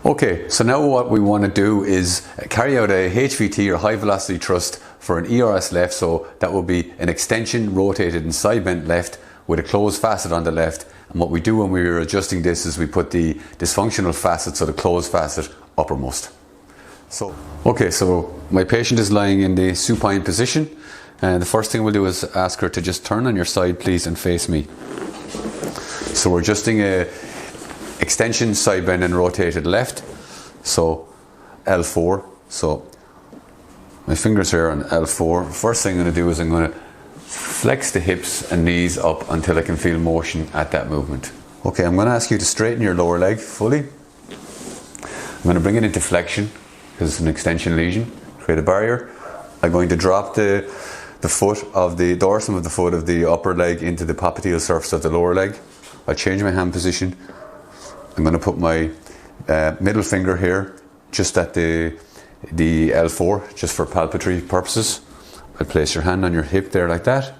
Okay, so now what we want to do is carry out a HVT or high velocity thrust for an ERS left. So that will be an extension rotated and side bent left with a closed facet on the left. And what we do when we're adjusting this is we put the dysfunctional facet, so the closed facet, uppermost. So my patient is lying in the supine position, and the first thing we'll do is ask her to just turn on your side please and face me. So we're adjusting a extension, side bend and rotated left, so L4. So my fingers here on L4. First thing I'm going to do is I'm going to flex the hips and knees up until I can feel motion at that movement. Okay, I'm going to ask you to straighten your lower leg fully. I'm going to bring it into flexion because it's an extension lesion. Create a barrier. I'm going to drop the foot of the dorsum of the foot of the upper leg into the popliteal surface of the lower leg. I'll change my hand position. I'm going to put my middle finger here just at the L4, just for palpatory purposes. I'll place your hand on your hip there like that.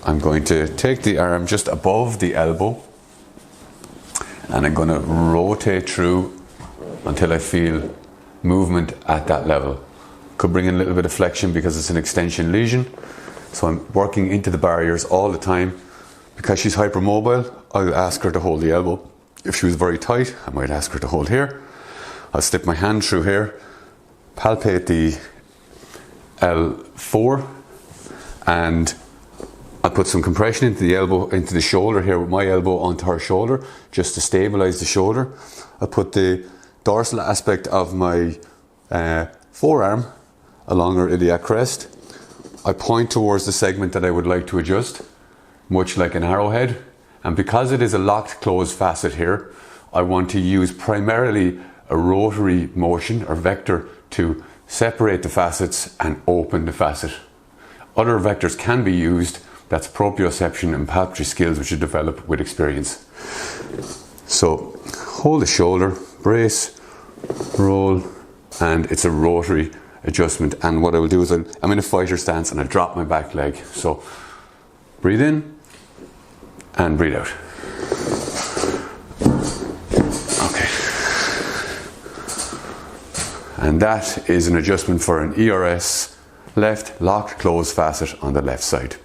I'm going to take the arm just above the elbow and I'm going to rotate through until I feel movement at that level. Could bring in a little bit of flexion because it's an extension lesion. So I'm working into the barriers all the time. Because she's hypermobile, I'll ask her to hold the elbow. If she was very tight, I might ask her to hold here. I'll slip my hand through here, palpate the L4, and I'll put some compression into the elbow, into the shoulder here with my elbow onto her shoulder, just to stabilize the shoulder. I'll put the dorsal aspect of my forearm along her iliac crest. I point towards the segment that I would like to adjust, much like an arrowhead. And because it is a locked closed facet here, I want to use primarily a rotary motion or vector to separate the facets and open the facet. Other vectors can be used. That's proprioception and palpatory skills which you develop with experience. So hold the shoulder, brace, roll, and it's a rotary adjustment. And what I will do is I'm in a fighter stance and I drop my back leg. So breathe in and breathe out. Okay. And that is an adjustment for an ERS left locked closed facet on the left side.